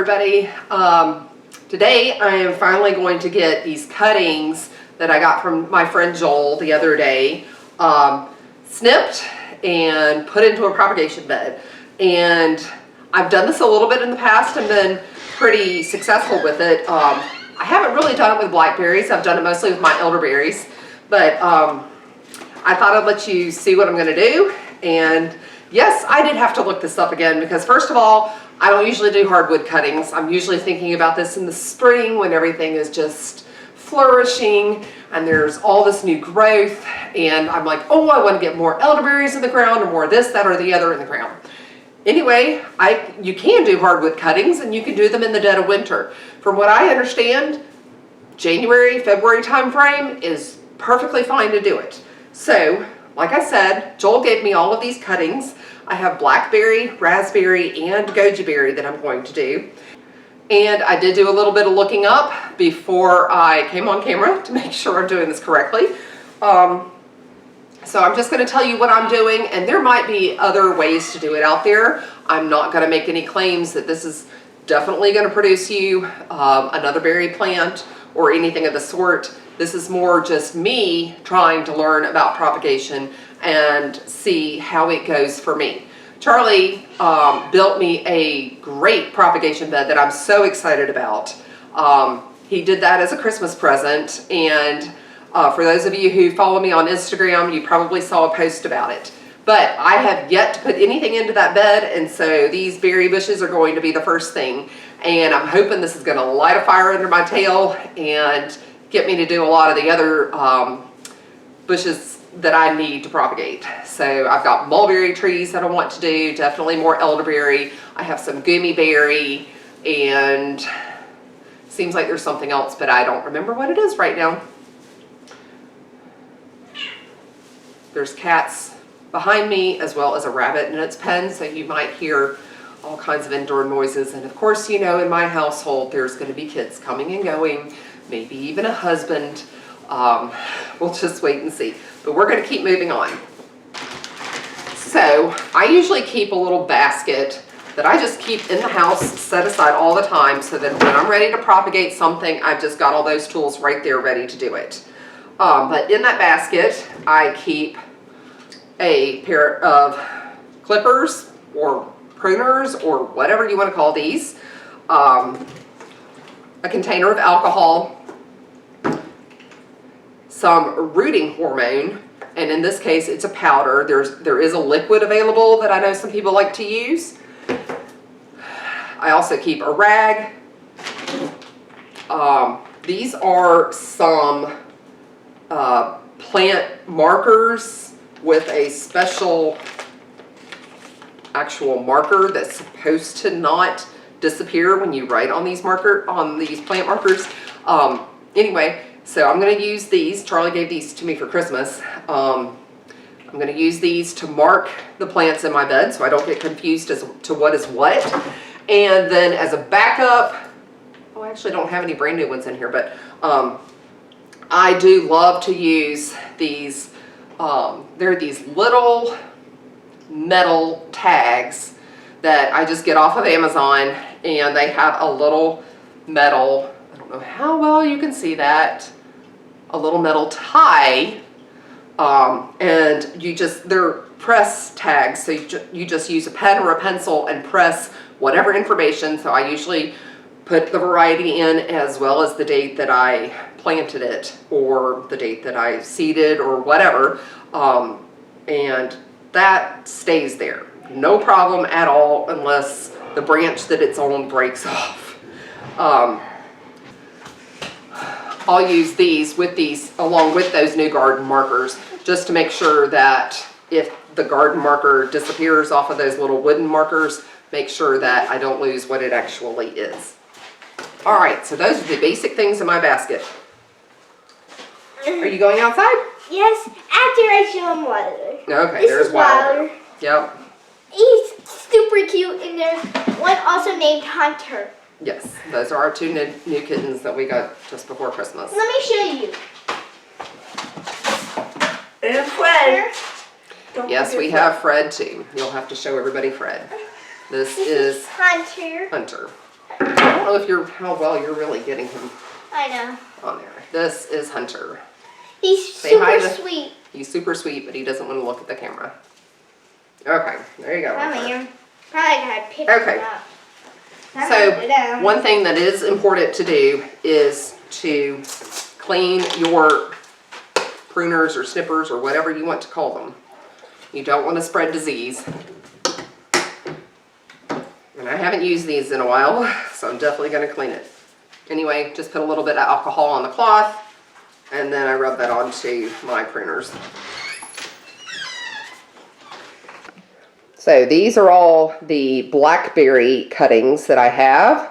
everybody. Today I am finally going to get these cuttings that I got from my friend Joel the other day snipped and put into a propagation bed. And I've done this a little bit in the past and been pretty successful with it. I haven't really done it with blackberries. I've done it mostly with my elderberries, but I thought I'd let you see what I'm going to do. And yes, I did have to look this up again because first of all, I don't usually do hardwood cuttings. I'm usually thinking about this in the spring when everything is just flourishing and there's all this new growth, and I'm like, oh, I want to get more elderberries in the ground or more this, that, or the other in the ground. Anyway, you can do hardwood cuttings and you can do them in the dead of winter. From what I understand, January, February time frame is perfectly fine to do it. So, like I said, Joel gave me all of these cuttings. I have blackberry, raspberry, and goji berry that I'm going to do. And I did do a little bit of looking up before I came on camera to make sure I'm doing this correctly. So I'm just going to tell you what I'm doing, and there might be other ways to do it out there. I'm not going to make any claims that this is definitely going to produce you another berry plant or anything of the sort. This is more just me trying to learn about propagation and see how it goes for me. Charlie built me a great propagation bed that I'm so excited about. He did that as a Christmas present, and for those of you who follow me on Instagram, you probably saw a post about it. But I have yet to put anything into that bed, and so these berry bushes are going to be the first thing. And I'm hoping this is going to light a fire under my tail and get me to do a lot of the other bushes that I need to propagate. So I've got mulberry trees that I want to do, definitely more elderberry. I have some gummy berry, and seems like there's something else, but I don't remember what it is right now. There's cats behind me as well as a rabbit in its pen, so you might hear all kinds of indoor noises. And of course, you know, in my household, there's going to be kids coming and going, maybe even a husband. We'll just wait and see. But we're going to keep moving on. So I usually keep a little basket that I just keep in the house, set aside all the time, so that when I'm ready to propagate something, I've just got all those tools right there ready to do it. But in that basket, I keep a pair of clippers or pruners or whatever you want to call these, a container of alcohol, some rooting hormone, and in this case it's a powder. There is a liquid available that I know some people like to use. I also keep a rag. These are some plant markers with a special actual marker that's supposed to not disappear when you write on these plant markers. Anyway, so I'm going to use these. Charlie gave these to me for Christmas. I'm going to use these to mark the plants in my bed so I don't get confused as to what is what. And then as a backup, oh, I actually don't have any brand new ones in here, but I do love to use these. They're these little metal tags that I just get off of Amazon, and they have a little metal, I don't know how well you can see that, a little metal tie, and they're press tags, so you just use a pen or a pencil and press whatever information. So I usually put the variety in as well as the date that I planted it or the date that I seeded or whatever, and that stays there. No problem at all unless the branch that it's on breaks off. I'll use these along with those new garden markers just to make sure that if the garden marker disappears off of those little wooden markers, make sure that I don't lose what it actually is. All right, so those are the basic things in my basket. Are you going outside? Yes, after I show him Wilder. Okay, there's Wilder. Yep. He's super cute, and there's one also named Hunter. Yes, those are our two new kittens that we got just before Christmas. Let me show you. And Fred. Yes, we have Fred too. You'll have to show everybody Fred. This is Hunter. Hunter. don't know how well you're really getting him I know. on there. This is Hunter. He's Say hi super to- sweet. He's super sweet, but he doesn't want to look at the camera. Okay, there you go. Come here. Probably gotta pick Okay. him up. Come on, So, sit down. one thing that is important to do is to clean your pruners or snippers or whatever you want to call them. You don't want to spread disease. And I haven't used these in a while, so I'm definitely going to clean it. Anyway, just put a little bit of alcohol on the cloth, and then I rub that onto my pruners. So these are all the blackberry cuttings that I have.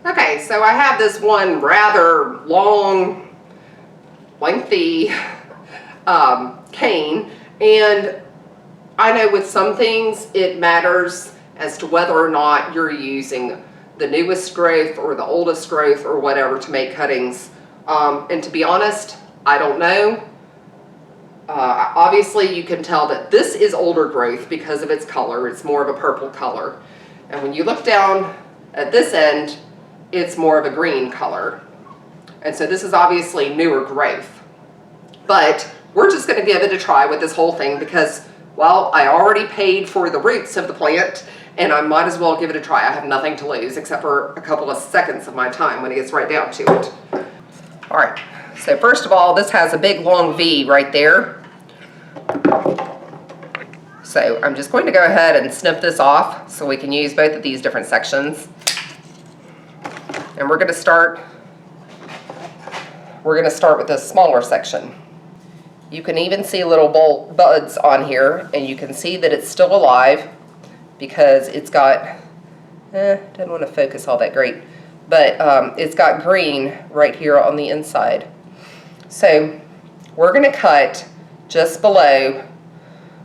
Okay, so I have this one rather long, lengthy cane, and I know with some things it matters as to whether or not you're using the newest growth or the oldest growth or whatever to make cuttings. And to be honest, I don't know. Obviously you can tell that this is older growth because of its color. It's more of a purple color. And when you look down at this end, it's more of a green color. And so this is obviously newer growth. But we're just going to give it a try with this whole thing because, well, I already paid for the roots of the plant and I might as well give it a try. I have nothing to lose except for a couple of seconds of my time when it gets right down to it. All right, so first of all, this has a big long V right there. So I'm just going to go ahead and snip this off so we can use both of these different sections. And we're going to start with this smaller section. You can even see little buds on here, and you can see that it's still alive because it's got, didn't want to focus all that great, but it's got green right here on the inside. So we're going to cut just below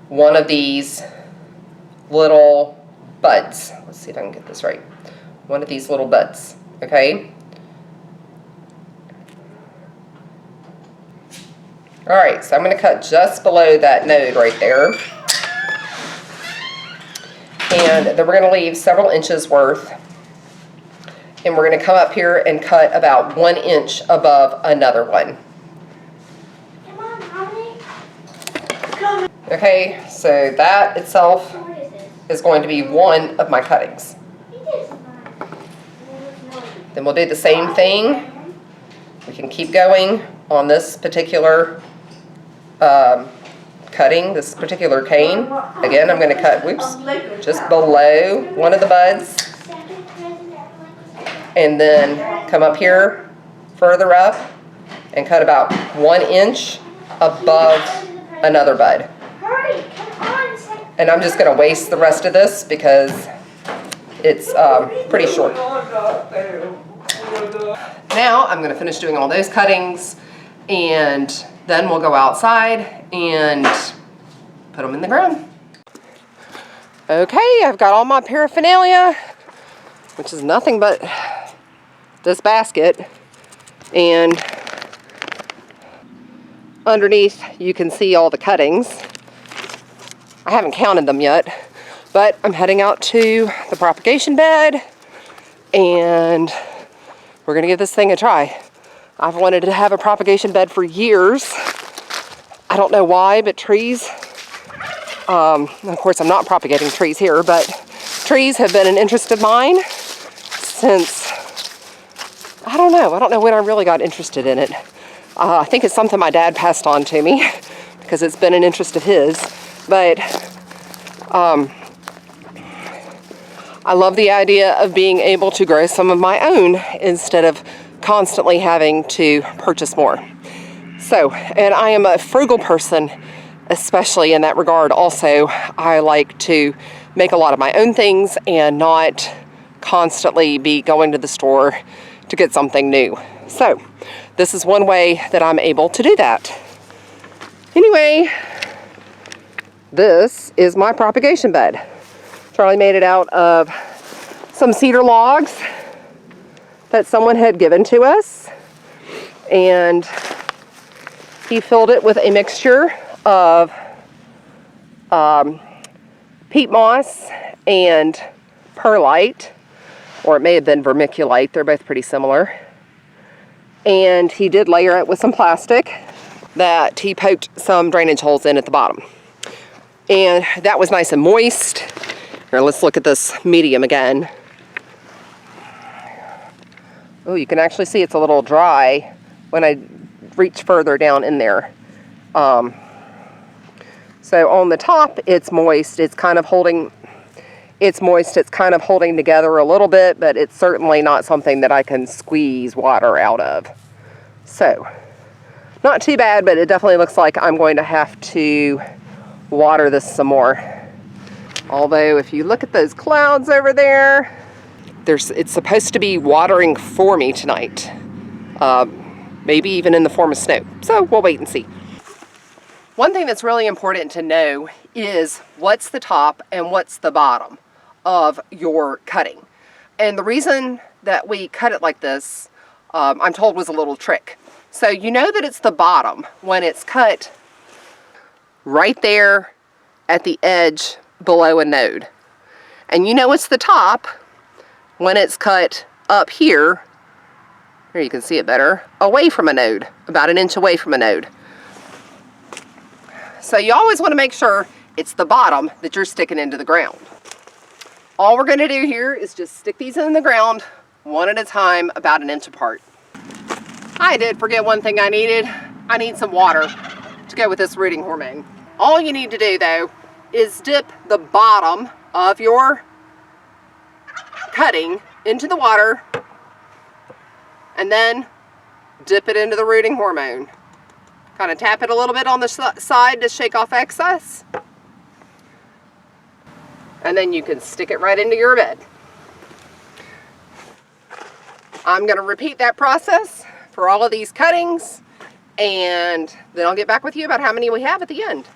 one of these little buds. Let's see if I can get this right. One of these little buds, okay? All right, so I'm going to cut just below that node right there. And then we're going to leave several inches worth. And we're going to come up here and cut about 1 inch above another one. Come on, Mommy. Okay, so that itself What is this? is going to be one of my cuttings. It is mine. Then we'll do the same thing. We can keep going on this particular cutting, this particular cane. Again, I'm going to cut, whoops, just below one of the buds. And then come up here, further up, and cut about 1 inch above another bud. Hurry, come on. And I'm just going to waste the rest of this because it's pretty short. Now I'm going to finish doing all those cuttings, and then we'll go outside and put them in the ground. Okay, I've got all my paraphernalia, which is nothing but this basket, and underneath you can see all the cuttings. I haven't counted them yet, but I'm heading out to the propagation bed and we're gonna give this thing a try. I've wanted to have a propagation bed for years. I don't know why, but trees, of course I'm not propagating trees here, but trees have been an interest of mine since, I don't know when I really got interested in it. I think it's something my dad passed on to me because it's been an interest of his, but I love the idea of being able to grow some of my own instead of constantly having to purchase more. So, and I am a frugal person, especially in that regard. Also, I like to make a lot of my own things and not constantly be going to the store to get something new. So, this is one way that I'm able to do that. Anyway, this is my propagation bed. Charlie made it out of some cedar logs that someone had given to us, and he filled it with a mixture of peat moss and perlite. or it may have been vermiculite. They're both pretty similar. And he did layer it with some plastic that he poked some drainage holes in at the bottom. And that was nice and moist. Here, let's look at this medium again. Oh, you can actually see it's a little dry when I reach further down in there. So on the top, it's moist. It's kind of holding, it's moist. It's kind of holding together a little bit, but it's certainly not something that I can squeeze water out of. So, not too bad, but it definitely looks like I'm going to have to water this some more. Although, if you look at those clouds over there, it's supposed to be watering for me tonight. Maybe even in the form of snow. So, we'll wait and see. One thing that's really important to know is what's the top and what's the bottom of your cutting. And the reason that we cut it like this, I'm told, was a little trick. So you know that it's the bottom when it's cut right there at the edge below a node. And you know it's the top when it's cut up here, here you can see it better, away from a node, about an inch away from a node. So you always want to make sure it's the bottom that you're sticking into the ground. All we're going to do here is just stick these in the ground one at a time, about an inch apart. I did forget one thing I needed. I need some water to go with this rooting hormone. All you need to do though is dip the bottom of your cutting into the water and then dip it into the rooting hormone. Kind of tap it a little bit on the side to shake off excess. And then you can stick it right into your bed. I'm going to repeat that process for all of these cuttings, and then I'll get back with you about how many we have at the end.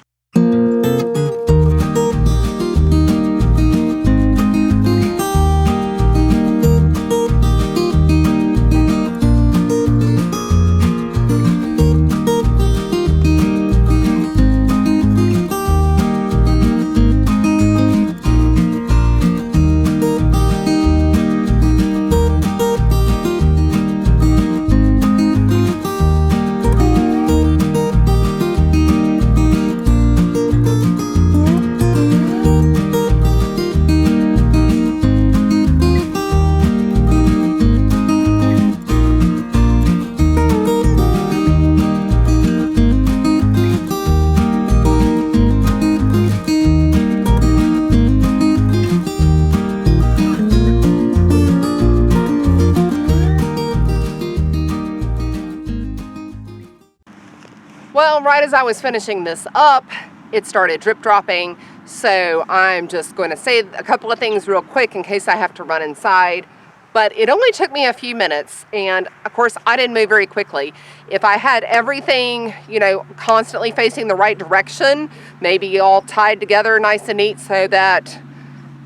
Well, right as I was finishing this up, it started drip dropping. So I'm just going to say a couple of things real quick in case I have to run inside. But it only took me a few minutes, and of course I didn't move very quickly. If I had everything, you know, constantly facing the right direction, maybe all tied together nice and neat so that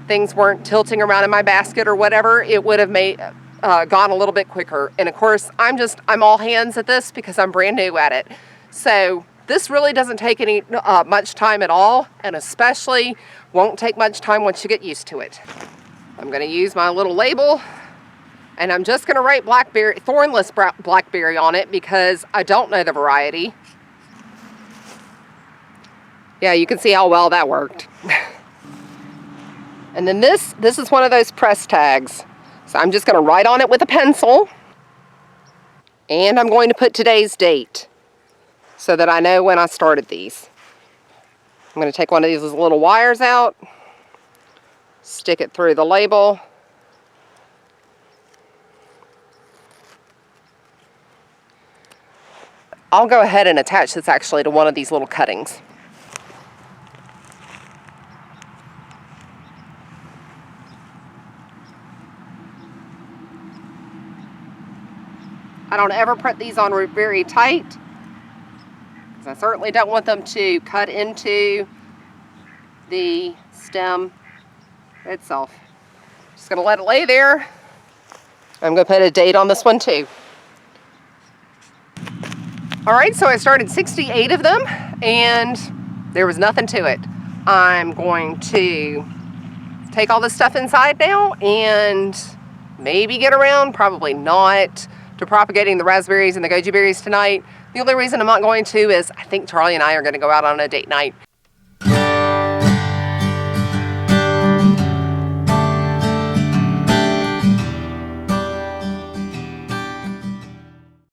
things weren't tilting around in my basket or whatever, it would have made gone a little bit quicker. And of course I'm all hands at this because I'm brand new at it. So this really doesn't take any much time at all, and especially won't take much time once you get used to it. I'm going to use my little label, and I'm just going to write blackberry, thornless blackberry on it because I don't know the variety. Yeah, you can see how well that worked. And then this is one of those press tags. So I'm just going to write on it with a pencil, and I'm going to put today's date so that I know when I started these. I'm going to take one of these little wires out, stick it through the label, I'll go ahead and attach this actually to one of these little cuttings. I don't ever put these on very tight, because I certainly don't want them to cut into the stem itself. Just gonna let it lay there. I'm gonna put a date on this one too. All right, so I started 68 of them and there was nothing to it. I'm going to take all this stuff inside now and maybe get around, probably not, to propagating the raspberries and the goji berries tonight. The only reason I'm not going to is I think Charlie and I are going to go out on a date night